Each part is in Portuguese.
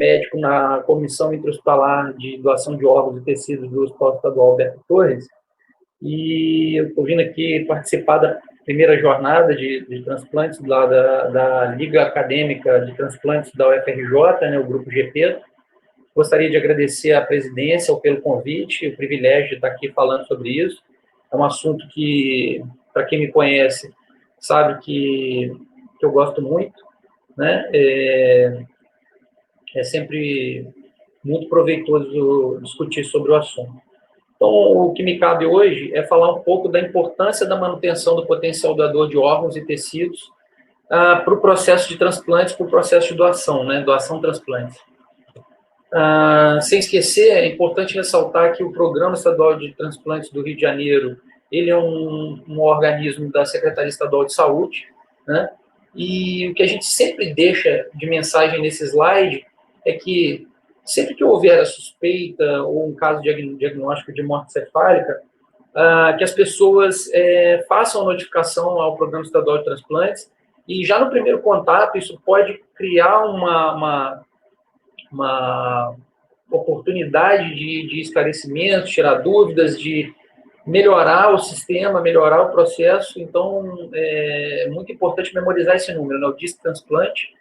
médico na Comissão Interhospitalar de Doação de Órgãos e Tecidos do Hospital Estadual Alberto Torres, e eu estou vindo aqui participar da primeira jornada de transplantes lá da Liga Acadêmica de Transplantes da UFRJ, né, o Grupo GP. Gostaria de agradecer à presidência pelo convite, o privilégio de estar aqui falando sobre isso. É um assunto que, para quem me conhece, sabe que eu gosto muito, né? É sempre muito proveitoso discutir sobre o assunto. Então, o que me cabe hoje é falar um pouco da importância da manutenção do potencial doador de órgãos e tecidos para o processo de transplantes, para o processo de doação, né? Doação-transplantes. Sem esquecer, é importante ressaltar que o Programa Estadual de Transplantes do Rio de Janeiro, ele é um organismo da Secretaria Estadual de Saúde, né? E o que a gente sempre deixa de mensagem nesse slide é que sempre que houver a suspeita ou um caso de diagnóstico de morte cefálica, que as pessoas façam a notificação ao Programa Estadual de Transplantes, e já no primeiro contato isso pode criar uma oportunidade de esclarecimento, tirar dúvidas, de melhorar o sistema, melhorar o processo. Então, é muito importante memorizar esse número, né? O DISC Transplante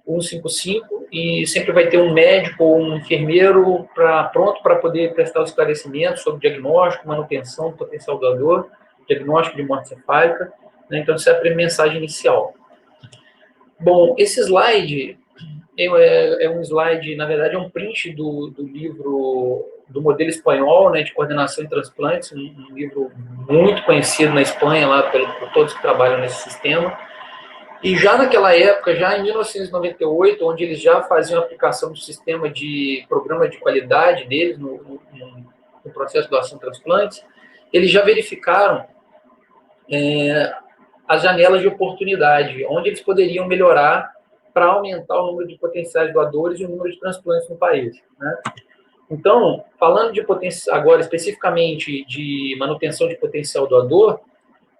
155, e sempre vai ter um médico ou um enfermeiro pronto para poder prestar o esclarecimento sobre diagnóstico, manutenção do potencial doador, diagnóstico de morte cefálica, né? Então, essa é a mensagem inicial. Bom, esse slide é um slide, na verdade, é um print do livro do modelo espanhol, né, de coordenação em transplantes, um livro muito conhecido na Espanha, lá por todos que trabalham nesse sistema. E já naquela época, já em 1998, onde eles já faziam a aplicação do sistema de programa de qualidade deles no processo de doação de transplantes, eles já verificaram as janelas de oportunidade, onde eles poderiam melhorar para aumentar o número de potenciais doadores e o número de transplantes no país, né? Então, falando de agora especificamente de manutenção de potencial doador,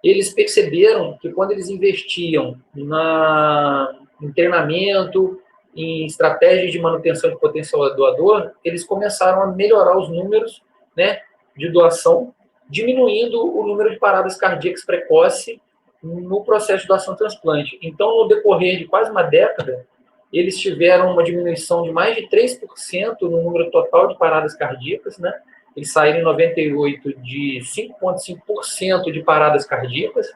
eles perceberam que quando eles investiam em treinamento, em estratégias de manutenção de potencial doador, eles começaram a melhorar os números, né, de doação, diminuindo o número de paradas cardíacas precoces no processo de doação-transplante. Então, no decorrer de quase uma década, eles tiveram uma diminuição de mais de 3% no número total de paradas cardíacas, né? Eles saíram em 98 de 5,5% de paradas cardíacas,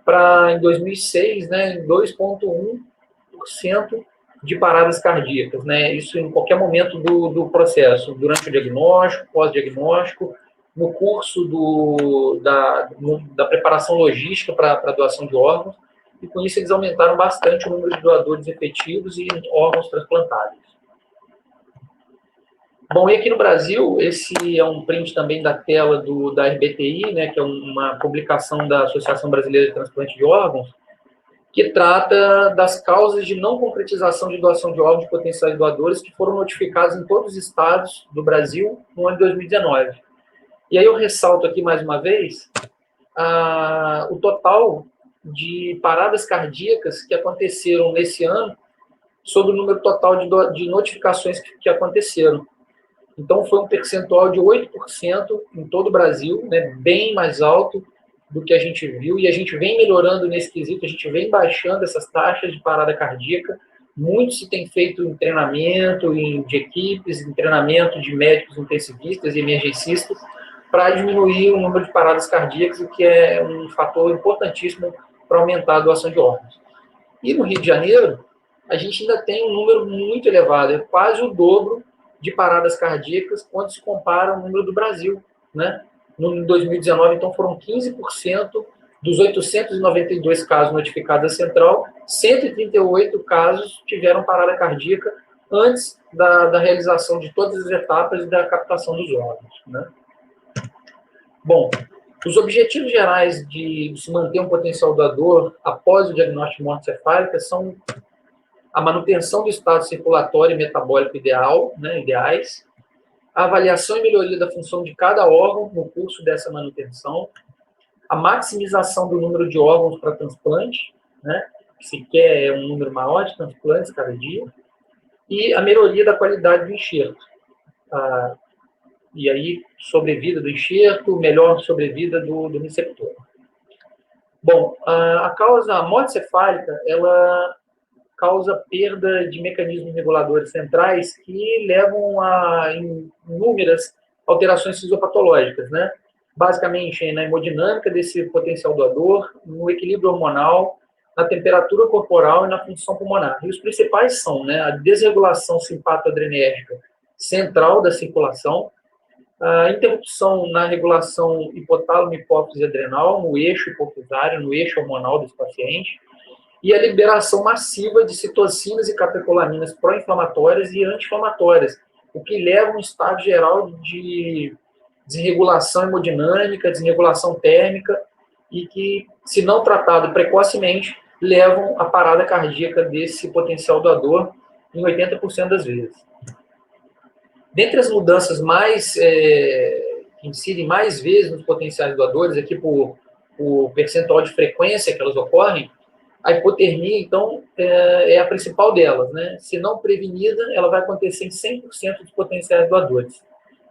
para em 2006, né, 2,1% de paradas cardíacas, né? Isso em qualquer momento do processo, durante o diagnóstico, pós-diagnóstico, no curso da preparação logística para a doação de órgãos, e com isso eles aumentaram bastante o número de doadores efetivos e órgãos transplantados. Bom, e aqui no Brasil, esse é um print também da tela da RBTI, né, que é uma publicação da Associação Brasileira de Transplante de Órgãos, que trata das causas de não concretização de doação de órgãos de potenciais doadores que foram notificados em todos os estados do Brasil no ano de 2019. E aí eu ressalto aqui mais uma vez o total de paradas cardíacas que aconteceram nesse ano sobre o número total de notificações que aconteceram. Então, foi um percentual de 8% em todo o Brasil, né, bem mais alto do que a gente viu, e a gente vem melhorando nesse quesito, a gente vem baixando essas taxas de parada cardíaca. Muito se tem feito em treinamento de equipes, em treinamento de médicos intensivistas e emergencistas, para diminuir o número de paradas cardíacas, o que é um fator importantíssimo para aumentar a doação de órgãos. E no Rio de Janeiro, a gente ainda tem um número muito elevado, é quase o dobro de paradas cardíacas quando se compara ao número do Brasil, né? Em 2019, então, foram 15% dos 892 casos notificados à central, 138 casos tiveram parada cardíaca antes da realização de todas as etapas e da captação dos órgãos, né? Bom, os objetivos gerais de se manter um potencial doador após o diagnóstico de morte cefálica são a manutenção do estado circulatório e metabólico ideal, né, ideais, a avaliação e melhoria da função de cada órgão no curso dessa manutenção, a maximização do número de órgãos para transplante, né, que se quer um número maior de transplantes cada dia, e a melhoria da qualidade do enxerto. E aí, sobrevida do enxerto, melhor sobrevida do receptor. Bom, a morte cefálica, ela causa perda de mecanismos reguladores centrais que levam a inúmeras alterações fisiopatológicas, né? Basicamente, na hemodinâmica desse potencial doador, no equilíbrio hormonal, na temperatura corporal e na função pulmonar. E os principais são, né, a desregulação simpatoadrenérgica central da circulação, a interrupção na regulação hipotálamo, hipófise adrenal, no eixo hipofisário, no eixo hormonal desse paciente, e a liberação massiva de citocinas e catecolaminas pró-inflamatórias e anti-inflamatórias, o que leva a um estado geral de desregulação hemodinâmica, desregulação térmica, e que, se não tratado precocemente, levam à parada cardíaca desse potencial doador em 80% das vezes. Dentre as mudanças que incidem mais vezes nos potenciais doadores, aqui por percentual de frequência que elas ocorrem, a hipotermia, então, é a principal delas, né? Se não prevenida, ela vai acontecer em 100% dos potenciais doadores.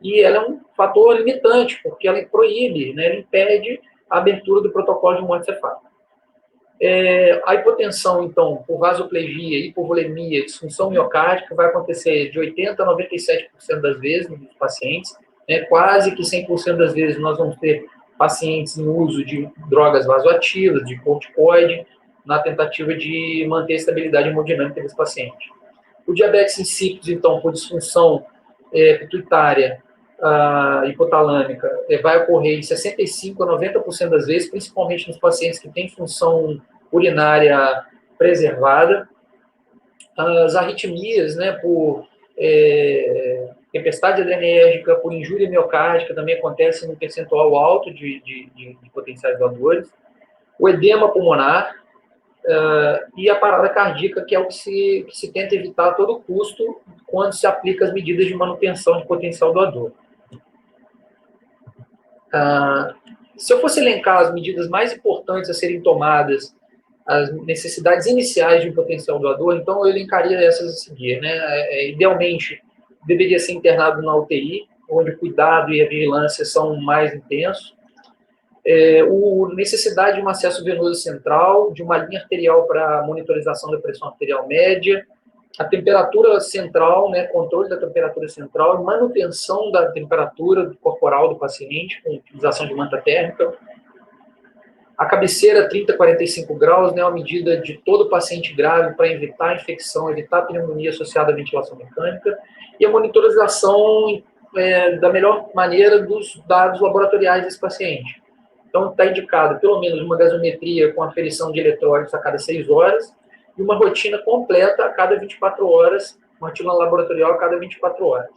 E ela é um fator limitante, porque ela proíbe, né? Ela impede a abertura do protocolo de morte cefálica. A hipotensão, então, por vasoplegia, hipovolemia, disfunção miocárdica, vai acontecer de 80% a 97% das vezes nos pacientes, né? Quase que 100% das vezes nós vamos ter pacientes em uso de drogas vasoativas, de corticoide, na tentativa de manter a estabilidade hemodinâmica desse paciente. O diabetes insípidos, então, por disfunção pituitária, hipotalâmica, vai ocorrer em 65% a 90% das vezes, principalmente nos pacientes que têm função urinária preservada. As arritmias, né, por tempestade adrenérgica, por injúria miocárdica, também acontecem num percentual alto de potenciais doadores. O edema pulmonar, e a parada cardíaca, que é o que se tenta evitar a todo custo quando se aplica as medidas de manutenção de potencial doador. Se eu fosse elencar as medidas mais importantes a serem tomadas, as necessidades iniciais de um potencial doador, então eu elencaria essas a seguir, né? Idealmente, deveria ser internado na UTI, onde o cuidado e a vigilância são mais intensos. Necessidade de um acesso venoso central, de uma linha arterial para monitorização da pressão arterial média, a temperatura central, né, controle da temperatura central, manutenção da temperatura corporal do paciente, com utilização de manta térmica, a cabeceira 30 a 45 graus, né, uma medida de todo paciente grave para evitar infecção, evitar pneumonia associada à ventilação mecânica, e a monitorização da melhor maneira dos dados laboratoriais desse paciente. Então, está indicado pelo menos uma gasometria com aferição de eletrólitos a cada 6 horas e uma rotina completa a cada 24 horas, uma rotina laboratorial a cada 24 horas.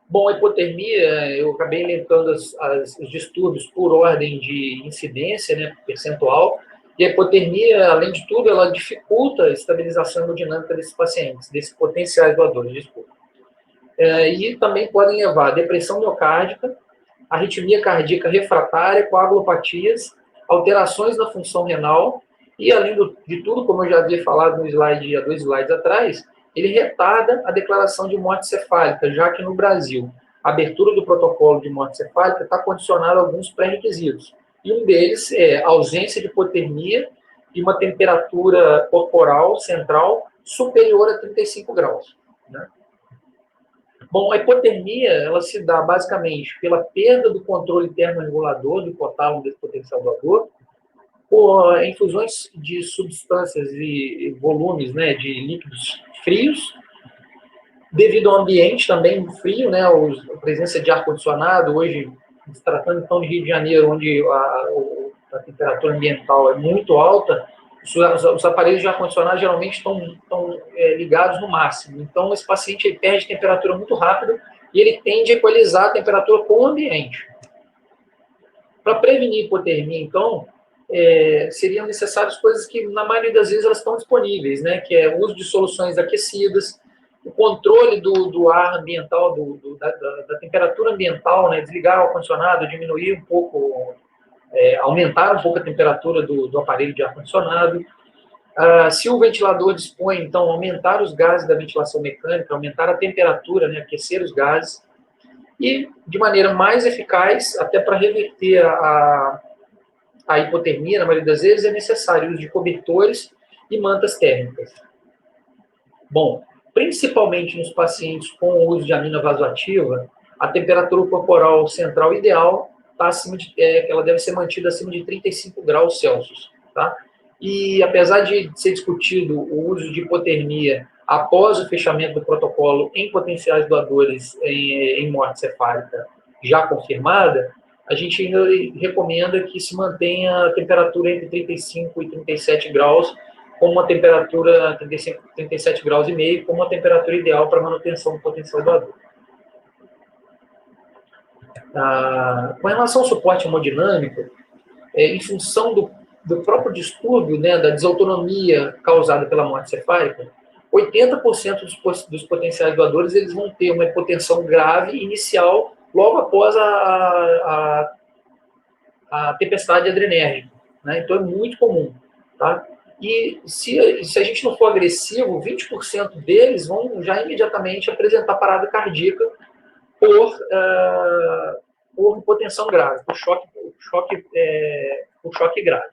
Bom, a hipotermia, eu acabei elencando os distúrbios por ordem de incidência, né, percentual, e a hipotermia, além de tudo, ela dificulta a estabilização hemodinâmica desses pacientes, desses potenciais doadores, desculpa. E também podem levar a depressão miocárdica, arritmia cardíaca refratária, coagulopatias, alterações na função renal, e além de tudo, como eu já havia falado no slide, há 2 slides atrás, ele retarda a declaração de morte cefálica, já que no Brasil a abertura do protocolo de morte cefálica está condicionada a alguns pré-requisitos. E um deles é a ausência de hipotermia e uma temperatura corporal central superior a 35 graus. Né? Bom, a hipotermia, ela se dá basicamente pela perda do controle termorregulador do hipotálamo desse potencial doador, por infusões de substâncias e volumes, né, de líquidos frios, devido ao ambiente também frio, né, a presença de ar-condicionado, hoje, se tratando então de Rio de Janeiro, onde a temperatura ambiental é muito alta, os aparelhos de ar-condicionado geralmente estão ligados no máximo. Então, esse paciente ele perde temperatura muito rápido e ele tende a equalizar a temperatura com o ambiente. Para prevenir hipotermia, então, seriam necessárias coisas que, na maioria das vezes, elas estão disponíveis, né? Que é o uso de soluções aquecidas, o controle do ar ambiental, da temperatura ambiental, né? Desligar o ar-condicionado, diminuir um pouco, aumentar um pouco a temperatura do aparelho de ar-condicionado, Se o ventilador dispõe, então, aumentar os gases da ventilação mecânica, aumentar a temperatura, né, aquecer os gases, e de maneira mais eficaz, até para reverter a hipotermia, na maioria das vezes, é necessário o uso de cobertores e mantas térmicas. Bom, principalmente nos pacientes com o uso de amina vasoativa, a temperatura corporal central ideal ela deve ser mantida acima de 35 graus Celsius, tá? E apesar de ser discutido o uso de hipotermia após o fechamento do protocolo em potenciais doadores em morte cefálica já confirmada, a gente ainda recomenda que se mantenha a temperatura entre 35 e 37 graus, como uma temperatura 35, 37 graus e meio, como uma temperatura ideal para manutenção do potencial doador. Com relação ao suporte hemodinâmico, em função do próprio distúrbio, né, da desautonomia causada pela morte cefálica, 80% dos potenciais doadores eles vão ter uma hipotensão grave inicial logo após a tempestade adrenérgica, né? Então é muito comum, tá? E se a gente não for agressivo, 20% deles vão já imediatamente apresentar parada cardíaca por hipotensão grave, por choque grave.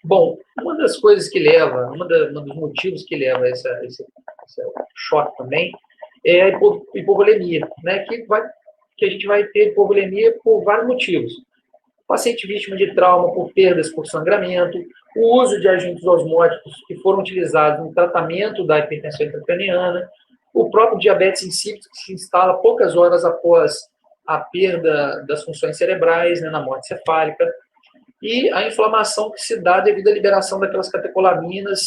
Bom, uma das coisas que leva, um dos motivos que leva a esse choque também é a hipovolemia, né? Que a gente vai ter hipovolemia por vários motivos. Paciente vítima de trauma por perdas por sangramento, o uso de agentes osmóticos que foram utilizados no tratamento da hipertensão intracraniana, o próprio diabetes insípido que se instala poucas horas após a perda das funções cerebrais, né, na morte cefálica, e a inflamação que se dá devido à liberação daquelas catecolaminas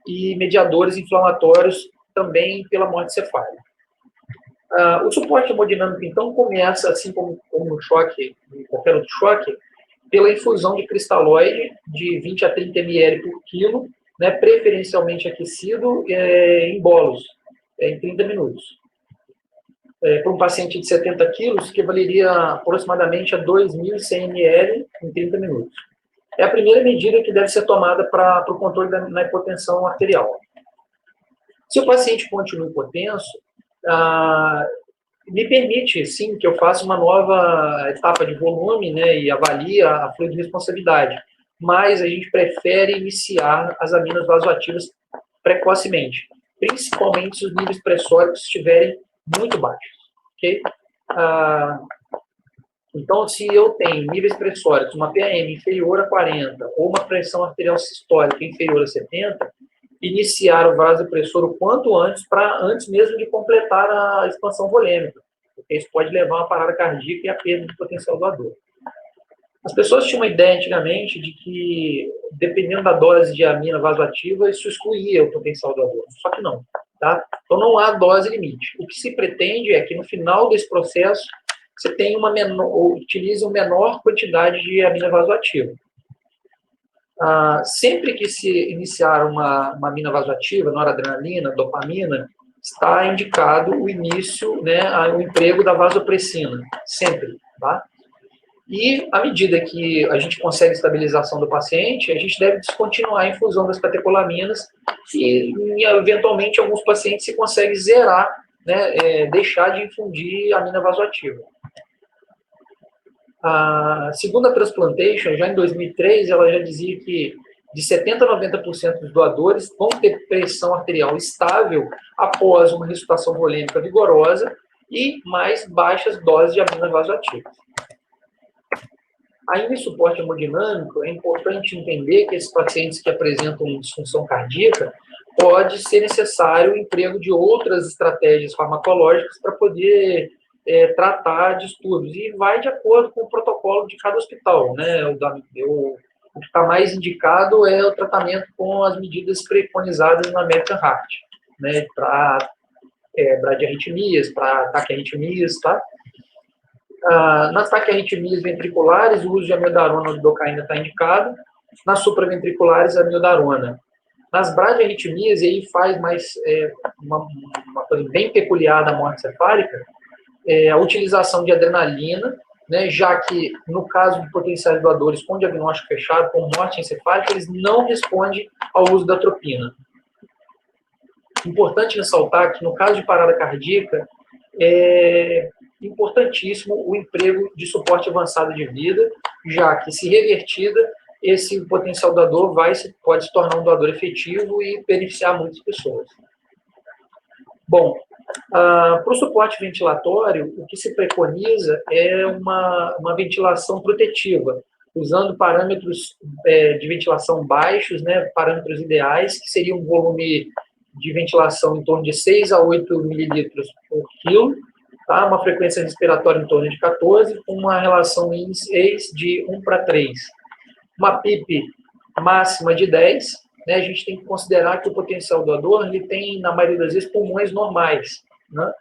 e mediadores inflamatórios também pela morte cefálica. O suporte hemodinâmico, então, começa, assim como no choque, qualquer outro choque, pela infusão de cristalóide de 20 a 30 ml por quilo, né, preferencialmente aquecido em bolos, em 30 minutos. Para um paciente de 70 quilos, que valeria aproximadamente a 2.100 ml em 30 minutos. É a primeira medida que deve ser tomada para o controle da hipotensão arterial. Se o paciente continua hipotenso, me permite, sim, que eu faça uma nova etapa de volume, né, e avalie a fluido-responsabilidade, mas a gente prefere iniciar as aminas vasoativas precocemente, principalmente se os níveis pressóricos estiverem muito baixos, ok? Então, se eu tenho níveis pressóricos, uma PAM inferior a 40 ou uma pressão arterial sistólica inferior a 70, iniciar o vasopressor o quanto antes, antes mesmo de completar a expansão volêmica, porque isso pode levar a uma parada cardíaca e a perda de potencial doador. As pessoas tinham uma ideia antigamente de que, dependendo da dose de amina vasoativa, isso excluía o potencial doador, só que não, tá? Então não há dose limite. O que se pretende é que no final desse processo você tenha utilize uma menor quantidade de amina vasoativa. Sempre que se iniciar uma amina vasoativa, noradrenalina, dopamina, está indicado o início, né, o emprego da vasopressina, sempre, tá? E à medida que a gente consegue estabilização do paciente, a gente deve descontinuar a infusão das catecolaminas e eventualmente, alguns pacientes se consegue zerar, né, deixar de infundir amina vasoativa. Segundo a Transplantation, já em 2003, ela já dizia que de 70% a 90% dos doadores vão ter pressão arterial estável após uma ressuscitação volêmica vigorosa e mais baixas doses de amina vasoativa. Ainda em suporte hemodinâmico, é importante entender que esses pacientes que apresentam disfunção cardíaca, pode ser necessário o emprego de outras estratégias farmacológicas para poder tratar distúrbios, e vai de acordo com o protocolo de cada hospital, né? O que está mais indicado é o tratamento com as medidas preconizadas na American Heart, né? Para bradiarritmias, para taquiarritmias, tá? Nas taquiarritmias ventriculares, o uso de amiodarona ou lidocaína está indicado. Nas supraventriculares, a amiodarona. Nas bradiarritmias, e aí faz mais uma coisa bem peculiar da morte cefálica, a utilização de adrenalina né, já que, no caso de potenciais doadores com diagnóstico fechado, com morte encefálica, eles não respondem ao uso da atropina. Importante ressaltar que, no caso de parada cardíaca, é importantíssimo o emprego de suporte avançado de vida, já que, se revertida, esse potencial doador pode se tornar um doador efetivo e beneficiar muitas pessoas. Bom, para o suporte ventilatório, o que se preconiza é uma ventilação protetiva, usando parâmetros de ventilação baixos, né, parâmetros ideais, que seria um volume de ventilação em torno de 6 a 8 mililitros por quilo, tá? Uma frequência respiratória em torno de 14, com uma relação ex de 1:3. Uma PIP máxima de 10, né? A gente tem que considerar que o potencial doador ele tem, na maioria das vezes, pulmões normais, né?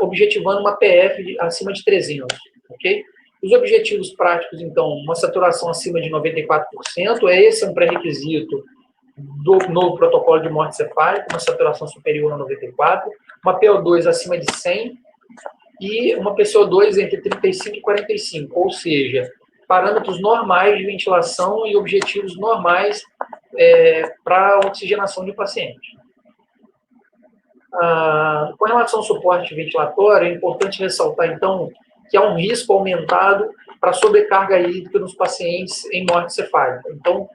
Objetivando uma PF acima de 300, ok? Os objetivos práticos, então, uma saturação acima de 94%, esse é um pré-requisito do novo protocolo de morte cefálica, uma saturação superior a 94%, uma PO2 acima de 100 e uma PCO2 entre 35 e 45, ou seja, parâmetros normais de ventilação e objetivos normais para a oxigenação de paciente. Com relação ao suporte ventilatório, é importante ressaltar, então, que há um risco aumentado para sobrecarga hídrica nos pacientes em morte cefálica. Então,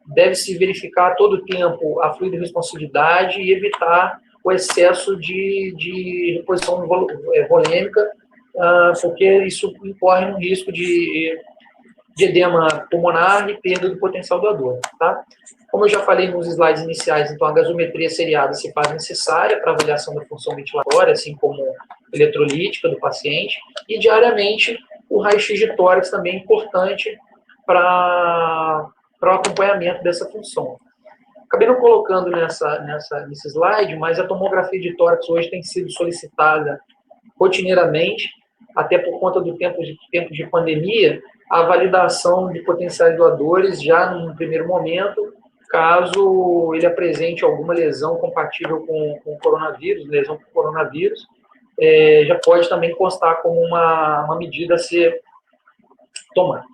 deve-se verificar a todo tempo a fluidoresponsividade e evitar o excesso de reposição volêmica, porque isso incorre no risco de edema pulmonar e perda do potencial doador, tá? Como eu já falei nos slides iniciais, então a gasometria seriada se faz necessária para avaliação da função ventilatória, assim como eletrolítica do paciente, e diariamente o raio-x de tórax também é importante para o acompanhamento dessa função. Acabei não colocando nesse slide, mas a tomografia de tórax hoje tem sido solicitada rotineiramente, até por conta do tempo de pandemia, a validação de potenciais doadores já no primeiro momento, caso ele apresente alguma lesão compatível com coronavírus, lesão com coronavírus, já pode também constar como uma medida a ser tomada.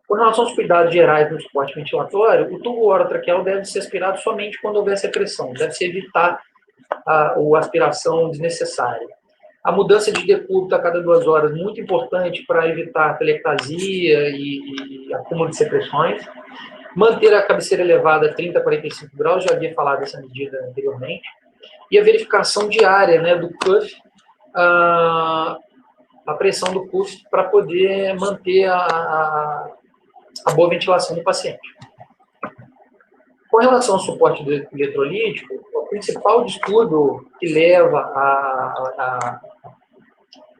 Com relação aos cuidados gerais no suporte ventilatório, o tubo orotraqueal deve ser aspirado somente quando houver secreção, deve-se evitar a aspiração desnecessária. A mudança de decúbito a cada 2 horas, muito importante para evitar telectasia e acúmulo de secreções. Manter a cabeceira elevada a 30 a 45 graus, já havia falado dessa medida anteriormente. E a verificação diária, né, do cuff, a pressão do cuff, para poder manter a boa ventilação do paciente. Com relação ao suporte eletrolítico, o principal distúrbio que leva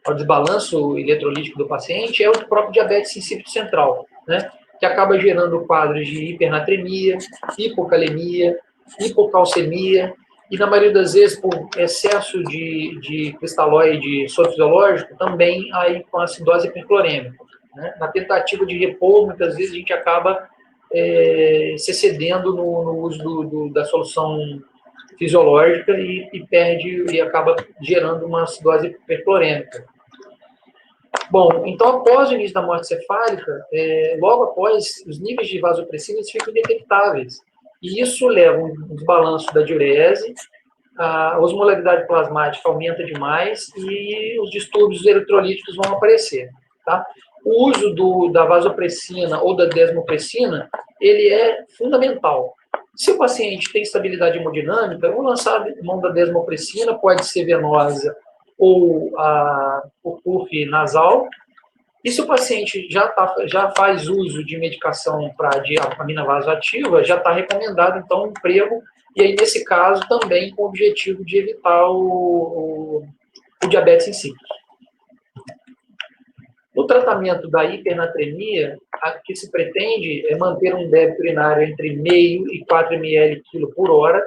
ao desbalanço eletrolítico do paciente é o próprio diabetes insípido central, né, que acaba gerando quadros de hipernatremia, hipocalemia, hipocalcemia, e na maioria das vezes, por excesso de cristalóide soro-fisiológico, também aí com acidose hiperclorêmica, né. Na tentativa de repor, muitas vezes a gente acaba se excedendo no uso da solução fisiológica e acaba gerando uma acidose hiperclorêmica. Bom, então, após o início da morte cefálica, logo após, os níveis de vasopressina ficam indetectáveis. E isso leva a um desbalanço da diurese, a osmolaridade plasmática aumenta demais e os distúrbios eletrolíticos vão aparecer, tá? O uso da vasopressina ou da desmopressina, ele é fundamental. Se o paciente tem estabilidade hemodinâmica, vamos lançar mão da desmopressina, pode ser venosa ou por puff nasal. E se o paciente já faz uso de medicação para diapamina vasoativa, já está recomendado, então, o emprego, e aí, nesse caso, também com o objetivo de evitar o diabetes insípido. No tratamento da hipernatremia, o que se pretende é manter um débito urinário entre 0,5 e 4 ml/kg por hora,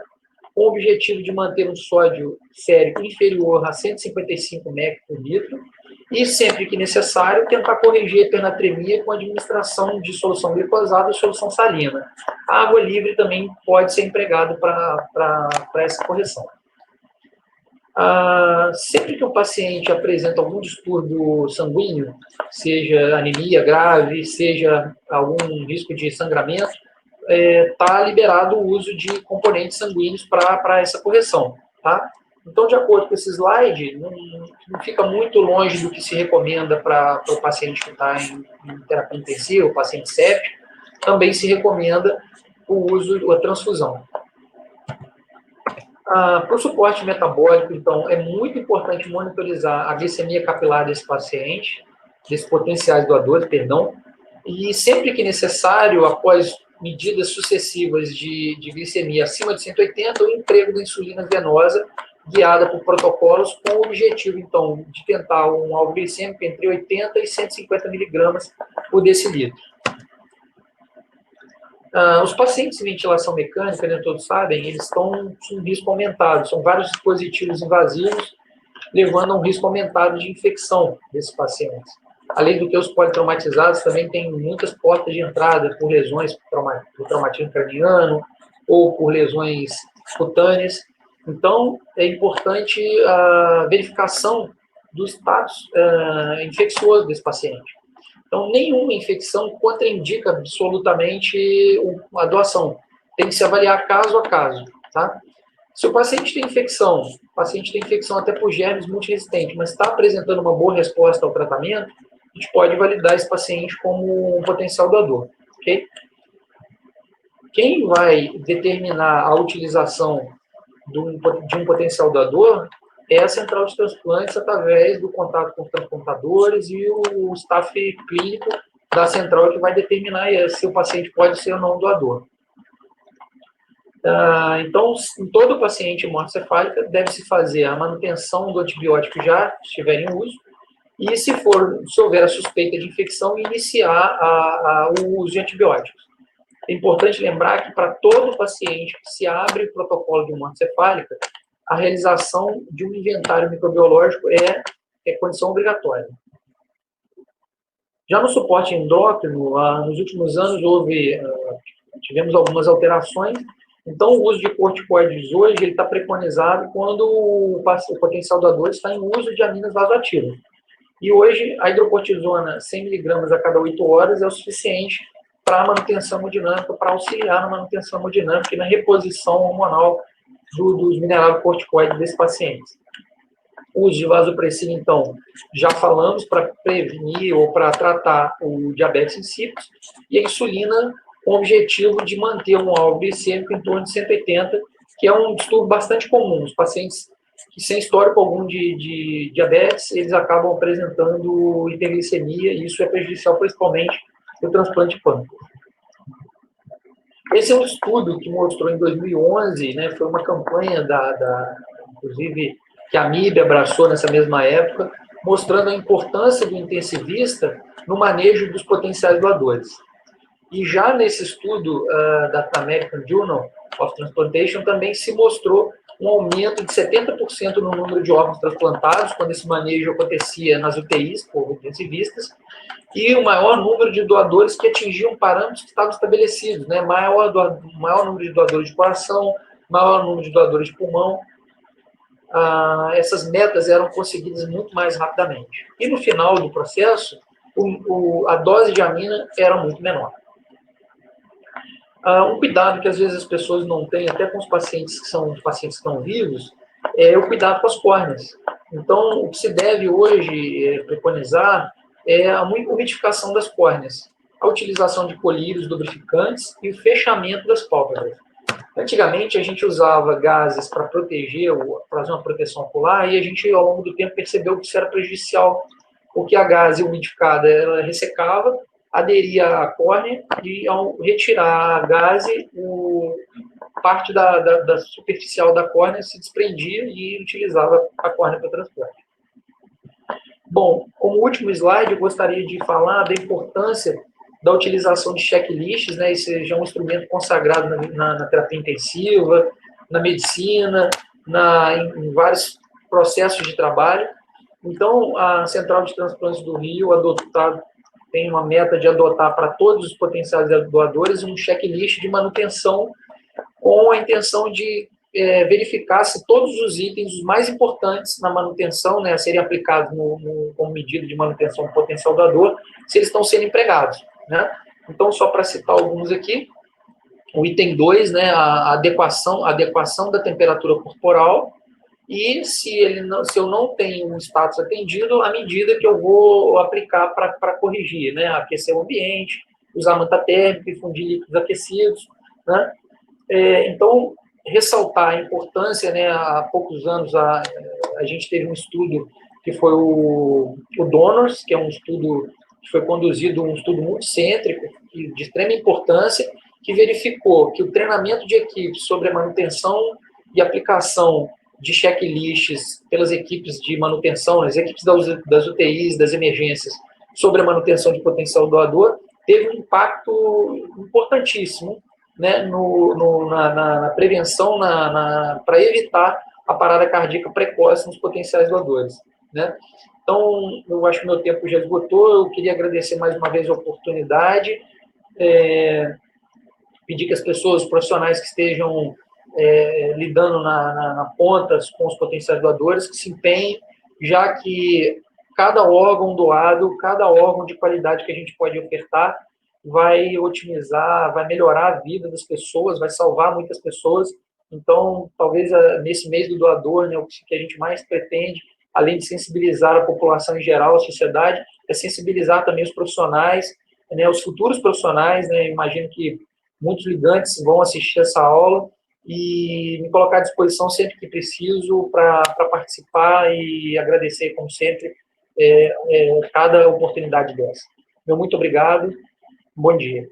com o objetivo de manter um sódio sérico inferior a 155 mEq por litro, e, sempre que necessário, tentar corrigir a hipernatremia com a administração de solução glicosada e solução salina. A água livre também pode ser empregada para essa correção. Sempre que o paciente apresenta algum distúrbio sanguíneo, seja anemia grave, seja algum risco de sangramento, está liberado o uso de componentes sanguíneos para essa correção, tá? Então, de acordo com esse slide, não fica muito longe do que se recomenda para o paciente que está em terapia intensiva, o paciente séptico, também se recomenda o uso, a transfusão. Para o suporte metabólico, então, é muito importante monitorizar a glicemia capilar desse paciente, desses potenciais doadores, perdão, e sempre que necessário, após medidas sucessivas de glicemia acima de 180, o emprego da insulina venosa, guiada por protocolos com o objetivo, então, de tentar um alvo glicêmico entre 80 e 150 miligramas por decilitro. Os pacientes em ventilação mecânica, né, todos sabem, eles estão com um risco aumentado. São vários dispositivos invasivos, levando a um risco aumentado de infecção desses pacientes. Além do que os politraumatizados também têm muitas portas de entrada por lesões por traumatismo craniano ou por lesões cutâneas. Então, é importante a verificação do status infeccioso desse paciente. Então, nenhuma infecção contraindica absolutamente a doação. Tem que se avaliar caso a caso, tá? Se o paciente tem infecção até por germes multiresistentes, mas está apresentando uma boa resposta ao tratamento, a gente pode validar esse paciente como um potencial doador, ok? Quem vai determinar a utilização de um potencial doador é a central de transplantes através do contato com os transplantadores e o staff clínico da central que vai determinar se o paciente pode ser ou não doador. Então, em todo paciente morte cefálica, deve-se fazer a manutenção do antibiótico já estiver em uso e, se houver a suspeita de infecção, iniciar o uso de antibióticos. É importante lembrar que para todo paciente que se abre o protocolo de morte cefálica, a realização de um inventário microbiológico é condição obrigatória. Já no suporte endócrino, nos últimos anos tivemos algumas alterações. Então, o uso de corticoides hoje está preconizado quando o potencial doador está em uso de aminas vasoativas. E hoje, a hidrocortisona 100 mg a cada 8 horas é o suficiente para a manutenção hemodinâmica, para auxiliar na manutenção hemodinâmica e na reposição hormonal dos mineralocorticoides desse paciente. O uso de vasopressina, então, já falamos, para prevenir ou para tratar o diabetes insípidos, e a insulina com o objetivo de manter um alvo glicêmico em torno de 180, que é um distúrbio bastante comum. Os pacientes que sem histórico algum de diabetes, eles acabam apresentando hiperglicemia, e isso é prejudicial principalmente no transplante de pâncreas. Esse é um estudo que mostrou em 2011, né, foi uma campanha inclusive, que a MIB abraçou nessa mesma época, mostrando a importância do intensivista no manejo dos potenciais doadores. E já nesse estudo da American Journal of Transplantation também se mostrou um aumento de 70% no número de órgãos transplantados, quando esse manejo acontecia nas UTIs, por intensivistas, e o maior número de doadores que atingiam parâmetros que estavam estabelecidos, né? Maior número de doadores de coração, maior número de doadores de pulmão. Essas metas eram conseguidas muito mais rapidamente. E no final do processo, a dose de amina era muito menor. Um cuidado que às vezes as pessoas não têm, até com os pacientes que estão vivos, é o cuidado com as córneas. Então, o que se deve hoje preconizar é a umidificação das córneas, a utilização de colírios lubrificantes e o fechamento das pálpebras. Antigamente, a gente usava gases para proteger, para fazer uma proteção ocular, e a gente, ao longo do tempo, percebeu que isso era prejudicial, porque a gase umidificada, ela ressecava, aderia à córnea, e ao retirar a gase, parte da superficial da córnea se desprendia e utilizava a córnea para transplante. Bom, como último slide, eu gostaria de falar da importância da utilização de checklists, né? Esse já é um instrumento consagrado na terapia intensiva, na medicina, em vários processos de trabalho. Então, a Central de Transplantes do Rio tem uma meta de adotar para todos os potenciais doadores um checklist de manutenção com a intenção de verificar se todos os itens, os mais importantes na manutenção, né, a serem aplicados como medida de manutenção do potencial doador, se eles estão sendo empregados, né? Então, só para citar alguns aqui, o item 2, né, a adequação da temperatura corporal, e se eu não tenho um status atendido, a medida que eu vou aplicar para corrigir, né, aquecer o ambiente, usar manta térmica, infundir líquidos aquecidos, né? Então, ressaltar a importância, né, há poucos anos a gente teve um estudo que foi o Donors, que é um estudo que foi conduzido, um estudo multicêntrico, de extrema importância, que verificou que o treinamento de equipes sobre a manutenção e aplicação de checklists pelas equipes de manutenção, as equipes das UTIs, das emergências, sobre a manutenção de potencial doador, teve um impacto importantíssimo, né, na prevenção, para evitar a parada cardíaca precoce nos potenciais doadores, né? Então, eu acho que meu tempo já esgotou, eu queria agradecer mais uma vez a oportunidade, pedir que as pessoas, os profissionais que estejam lidando na ponta com os potenciais doadores, que se empenhem, já que cada órgão doado, cada órgão de qualidade que a gente pode ofertar, vai otimizar, vai melhorar a vida das pessoas, vai salvar muitas pessoas. Então, talvez nesse mês do doador, né, o que a gente mais pretende, além de sensibilizar a população em geral, a sociedade, é sensibilizar também os profissionais, né, os futuros profissionais, né, imagino que muitos ligantes vão assistir essa aula, e me colocar à disposição sempre que preciso para participar e agradecer, como sempre, cada oportunidade dessa. Meu muito obrigado, bom dia.